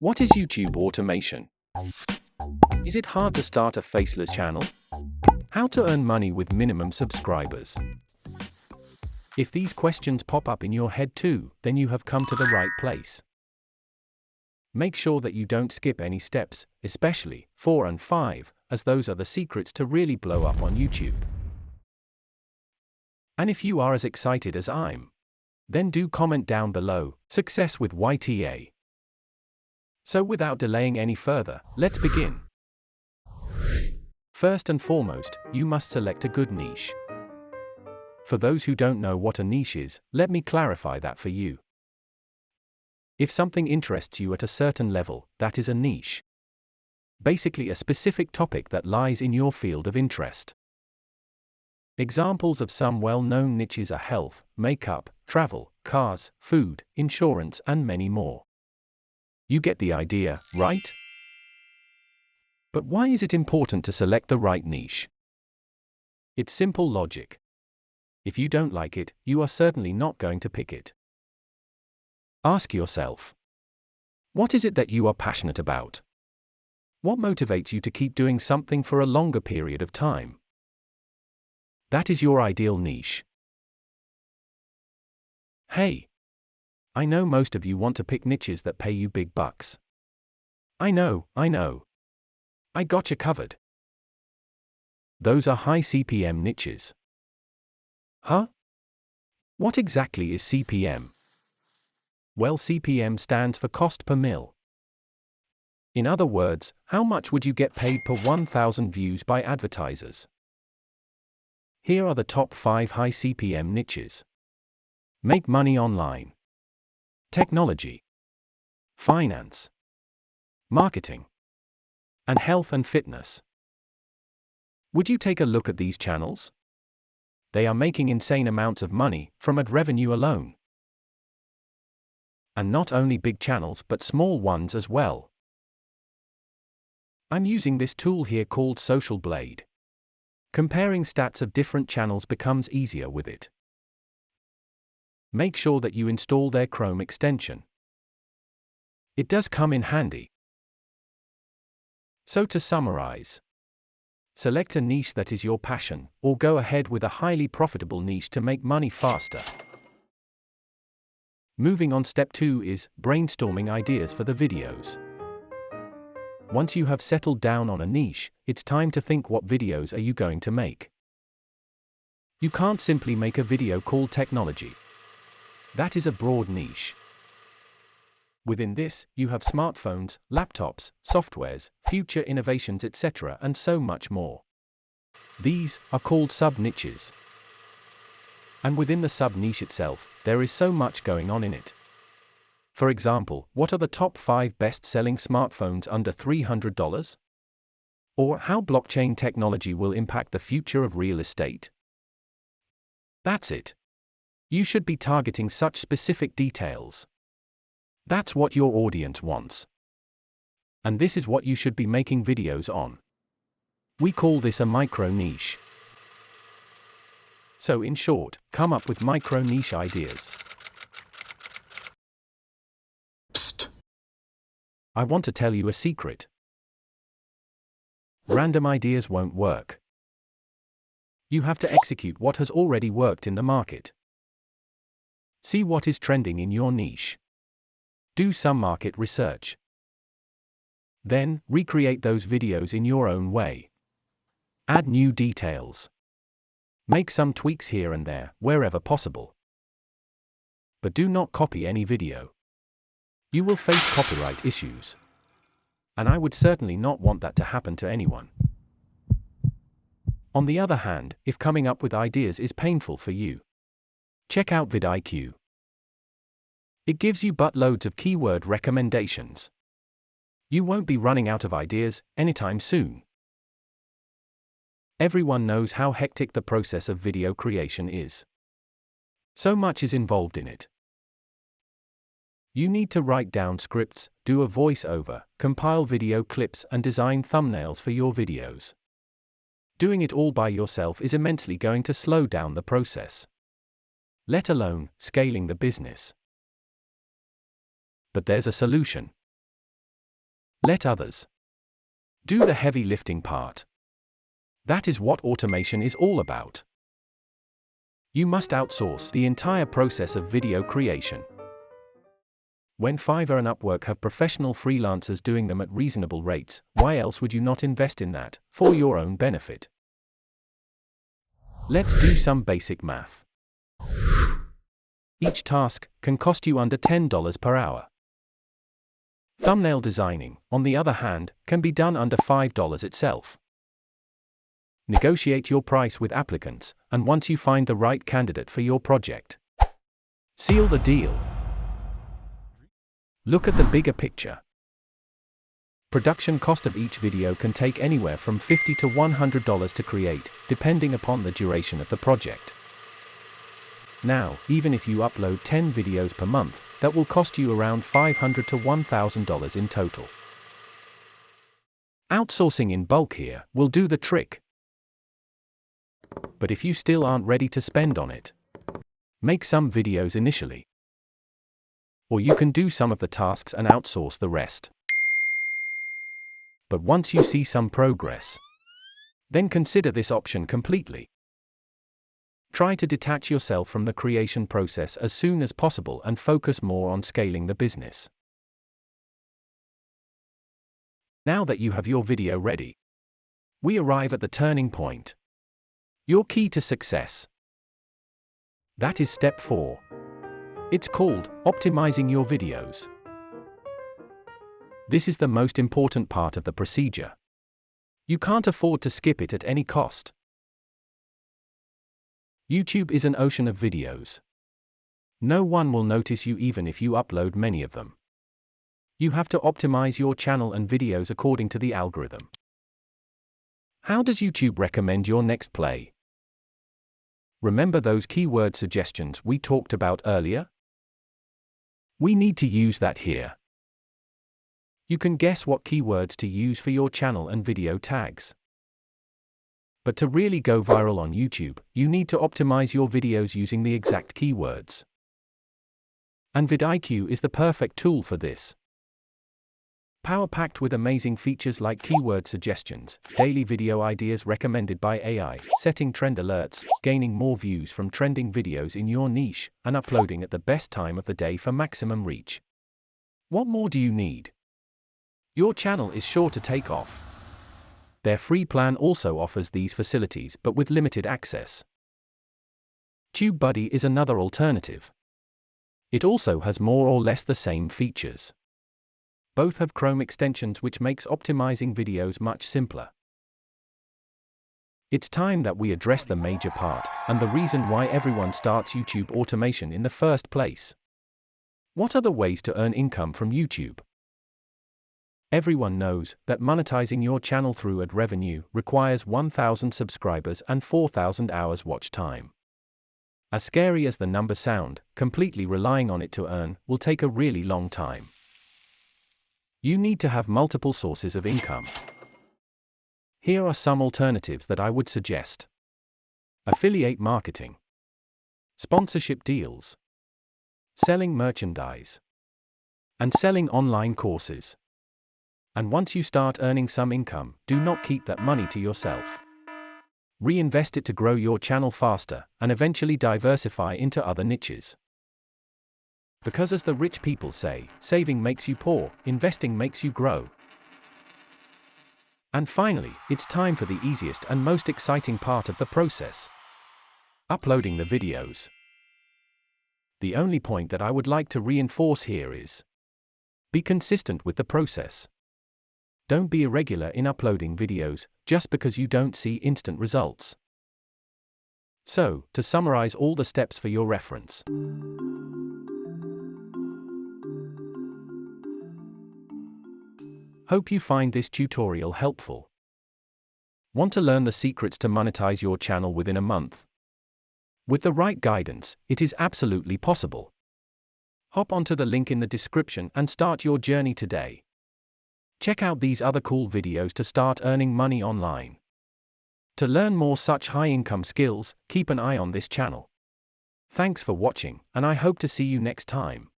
What is YouTube automation? Is it hard to start a faceless channel? How to earn money with minimum subscribers? If these questions pop up in your head too, then you have come to the right place. Make sure that you don't skip any steps, especially 4 and 5, as those are the secrets to really blow up on YouTube. And if you are as excited as I'm, then do comment down below, success with YTA. So without delaying any further, let's begin. First and foremost, you must select a good niche. For those who don't know what a niche is, let me clarify that for you. If something interests you at a certain level, that is a niche. Basically a specific topic that lies in your field of interest. Examples of some well-known niches are health, makeup, travel, cars, food, insurance, and many more. You get the idea, right? But why is it important to select the right niche? It's simple logic. If you don't like it, you are certainly not going to pick it. Ask yourself, what is it that you are passionate about? What motivates you to keep doing something for a longer period of time? That is your ideal niche. Hey! I know most of you want to pick niches that pay you big bucks. I know. I got you covered. Those are high CPM niches. Huh? What exactly is CPM? Well, CPM stands for cost per mil. In other words, how much would you get paid per 1,000 views by advertisers? Here are the top 5 high CPM niches. Make money online. Technology, finance, marketing, and health and fitness. Would you take a look at these channels? They are making insane amounts of money from ad revenue alone. And not only big channels but small ones as well. I'm using this tool here called Social Blade. Comparing stats of different channels becomes easier with it. Make sure that you install their Chrome extension. It does come in handy. So to summarize, select a niche that is your passion, or go ahead with a highly profitable niche to make money faster. Moving on, step 2 is brainstorming ideas for the videos. Once you have settled down on a niche, it's time to think, what videos are you going to make? You can't simply make a video called technology. That is a broad niche. Within this, you have smartphones, laptops, softwares, future innovations, etc., and so much more. These are called sub-niches. And within the sub-niche itself, there is so much going on in it. For example, what are the top 5 best-selling smartphones under $300? Or how blockchain technology will impact the future of real estate? That's it. You should be targeting such specific details. That's what your audience wants. And this is what you should be making videos on. We call this a micro niche. So in short, come up with micro niche ideas. Psst! I want to tell you a secret. Random ideas won't work. You have to execute what has already worked in the market. See what is trending in your niche. Do some market research. Then, recreate those videos in your own way. Add new details. Make some tweaks here and there, wherever possible. But do not copy any video. You will face copyright issues. And I would certainly not want that to happen to anyone. On the other hand, if coming up with ideas is painful for you, check out VidIQ. It gives you buttloads of keyword recommendations. You won't be running out of ideas anytime soon. Everyone knows how hectic the process of video creation is. So much is involved in it. You need to write down scripts, do a voiceover, compile video clips, and design thumbnails for your videos. Doing it all by yourself is immensely going to slow down the process, let alone scaling the business. But there's a solution. Let others do the heavy lifting part. That is what automation is all about. You must outsource the entire process of video creation. When Fiverr and Upwork have professional freelancers doing them at reasonable rates, why else would you not invest in that, for your own benefit? Let's do some basic math. Each task can cost you under $10 per hour. Thumbnail designing, on the other hand, can be done under $5 itself. Negotiate your price with applicants, and once you find the right candidate for your project, seal the deal. Look at the bigger picture. Production cost of each video can take anywhere from $50 to $100 to create, depending upon the duration of the project. Now, even if you upload 10 videos per month, that will cost you around $500 to $1,000 in total. Outsourcing in bulk here will do the trick. But if you still aren't ready to spend on it, make some videos initially. Or you can do some of the tasks and outsource the rest. But once you see some progress, then consider this option completely. Try to detach yourself from the creation process as soon as possible and focus more on scaling the business. Now that you have your video ready, we arrive at the turning point. Your key to success. That is step 4. It's called optimizing your videos. This is the most important part of the procedure. You can't afford to skip it at any cost. YouTube is an ocean of videos. No one will notice you even if you upload many of them. You have to optimize your channel and videos according to the algorithm. How does YouTube recommend your next play? Remember those keyword suggestions we talked about earlier? We need to use that here. You can guess what keywords to use for your channel and video tags. But to really go viral on YouTube, you need to optimize your videos using the exact keywords. And VidIQ is the perfect tool for this. Power-packed with amazing features like keyword suggestions, daily video ideas recommended by AI, setting trend alerts, gaining more views from trending videos in your niche, and uploading at the best time of the day for maximum reach. What more do you need? Your channel is sure to take off. Their free plan also offers these facilities but with limited access. TubeBuddy is another alternative. It also has more or less the same features. Both have Chrome extensions which makes optimizing videos much simpler. It's time that we address the major part, and the reason why everyone starts YouTube automation in the first place. What are the ways to earn income from YouTube? Everyone knows that monetizing your channel through ad revenue requires 1,000 subscribers and 4,000 hours watch time. As scary as the numbers sound, completely relying on it to earn will take a really long time. You need to have multiple sources of income. Here are some alternatives that I would suggest. Affiliate marketing, sponsorship deals, selling merchandise, and selling online courses. And once you start earning some income, do not keep that money to yourself. Reinvest it to grow your channel faster, and eventually diversify into other niches. Because as the rich people say, saving makes you poor, investing makes you grow. And finally, it's time for the easiest and most exciting part of the process. Uploading the videos. The only point that I would like to reinforce here is, be consistent with the process. Don't be irregular in uploading videos, just because you don't see instant results. So, to summarize all the steps for your reference. Hope you find this tutorial helpful. Want to learn the secrets to monetize your channel within a month? With the right guidance, it is absolutely possible. Hop onto the link in the description and start your journey today. Check out these other cool videos to start earning money online. To learn more such high-income skills, keep an eye on this channel. Thanks for watching, and I hope to see you next time.